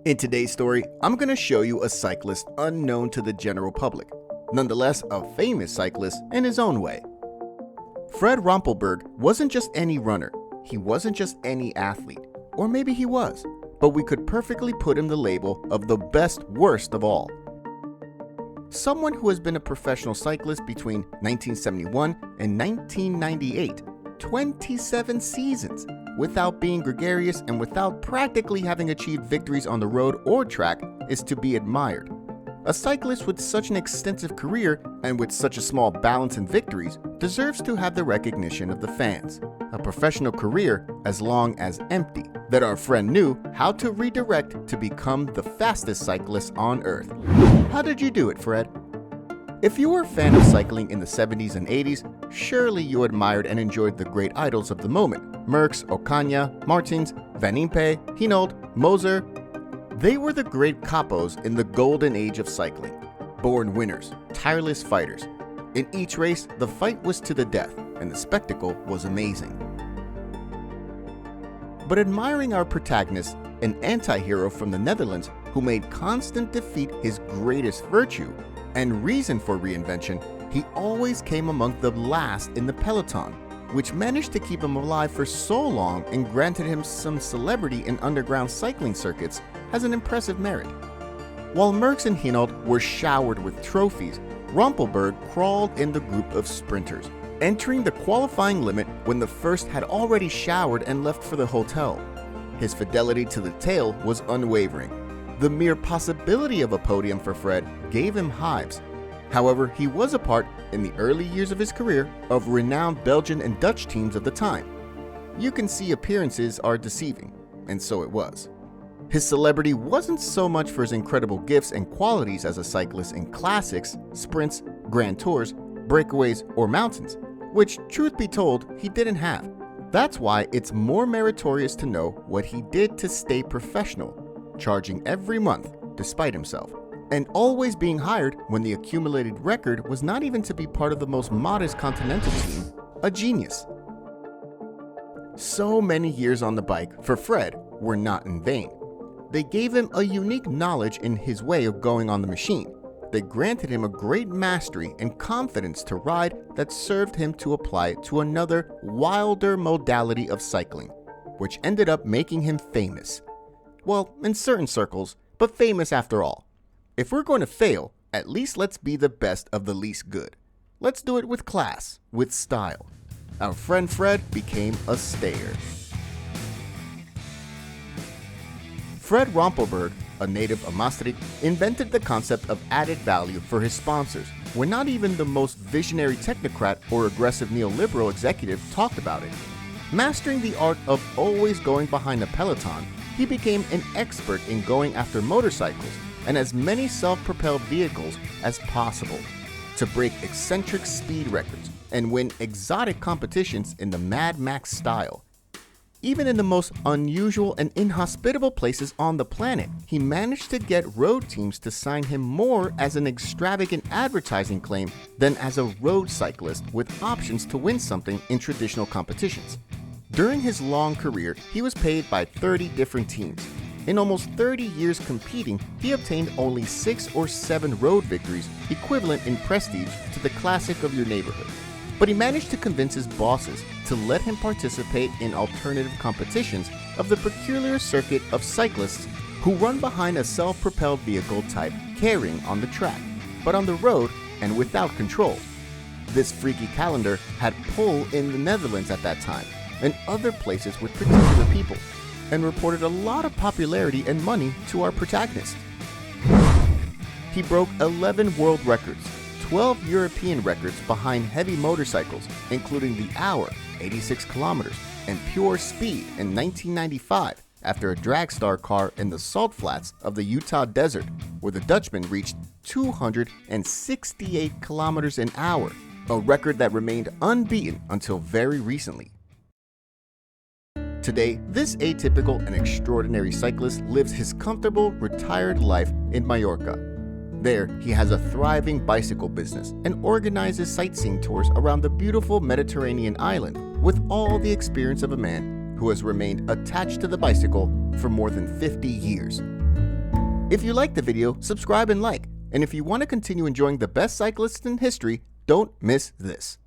In today's story, I'm going to show you a cyclist unknown to the general public, nonetheless a famous cyclist in his own way. Fred Rompelberg wasn't just any runner, he wasn't just any athlete, or maybe he was, but we could perfectly put him the label of the best worst of all. Someone who has been a professional cyclist between 1971 and 1998, 27 seasons, without being gregarious and without practically having achieved victories on the road or track is to be admired. A cyclist with such an extensive career and with such a small balance in victories deserves to have the recognition of the fans. A professional career as long as empty, that our friend knew how to redirect to become the fastest cyclist on earth. How did you do it, Fred? If you were a fan of cycling in the 70s and 80s, surely you admired and enjoyed the great idols of the moment. Merckx, Ocaña, Marteens, Impe, Hinolt, Moser. They were the great capos in the golden age of cycling. Born winners, tireless fighters. In each race, the fight was to the death, and the spectacle was amazing. But admiring our protagonist, an antihero from the Netherlands who made constant defeat his greatest virtue and reason for reinvention, he always came among the last in the peloton, which managed to keep him alive for so long and granted him some celebrity in underground cycling circuits has an impressive merit. While Merckx and Hinolt were showered with trophies, Rompelberg crawled in the group of sprinters, entering the qualifying limit when the first had already showered and left for the hotel. His fidelity to the tail was unwavering. The mere possibility of a podium for Fred gave him hives. However, he was a part, in the early years of his career, of renowned Belgian and Dutch teams of the time. You can see appearances are deceiving, and so it was. His celebrity wasn't so much for his incredible gifts and qualities as a cyclist in classics, sprints, grand tours, breakaways, or mountains, which, truth be told, he didn't have. That's why it's more meritorious to know what he did to stay professional, charging every month despite himself, and always being hired when the accumulated record was not even to be part of the most modest continental team, a genius. So many years on the bike for Fred were not in vain. They gave him a unique knowledge in his way of going on the machine. They granted him a great mastery and confidence to ride that served him to apply it to another, wilder modality of cycling, which ended up making him famous. Well, in certain circles, but famous after all. If we're going to fail, at least let's be the best of the least good. Let's do it with class, with style. Our friend Fred became a stayer. Fred Rompelberg, a native of Maastricht, invented the concept of added value for his sponsors, when not even the most visionary technocrat or aggressive neoliberal executive talked about it. Mastering the art of always going behind a peloton, he became an expert in going after motorcycles and as many self-propelled vehicles as possible, to break eccentric speed records and win exotic competitions in the Mad Max style. Even in the most unusual and inhospitable places on the planet, he managed to get road teams to sign him more as an extravagant advertising claim than as a road cyclist with options to win something in traditional competitions. During his long career, he was paid by 30 different teams. In almost 30 years competing, he obtained only 6 or 7 road victories, equivalent in prestige to the classic of your neighborhood. But he managed to convince his bosses to let him participate in alternative competitions of the peculiar circuit of cyclists who run behind a self-propelled vehicle type carrying on the track, but on the road and without control. This freaky calendar had pull in the Netherlands at that time, and other places with particular people, and reported a lot of popularity and money to our protagonist. He broke 11 world records, 12 European records behind heavy motorcycles, including the hour, 86 kilometers, and pure speed in 1995 after a Dragstar car in the salt flats of the Utah desert, where the Dutchman reached 268 kilometers an hour, a record that remained unbeaten until very recently. Today, this atypical and extraordinary cyclist lives his comfortable, retired life in Mallorca. There, he has a thriving bicycle business and organizes sightseeing tours around the beautiful Mediterranean island with all the experience of a man who has remained attached to the bicycle for more than 50 years. If you liked the video, subscribe and like. And if you want to continue enjoying the best cyclists in history, don't miss this.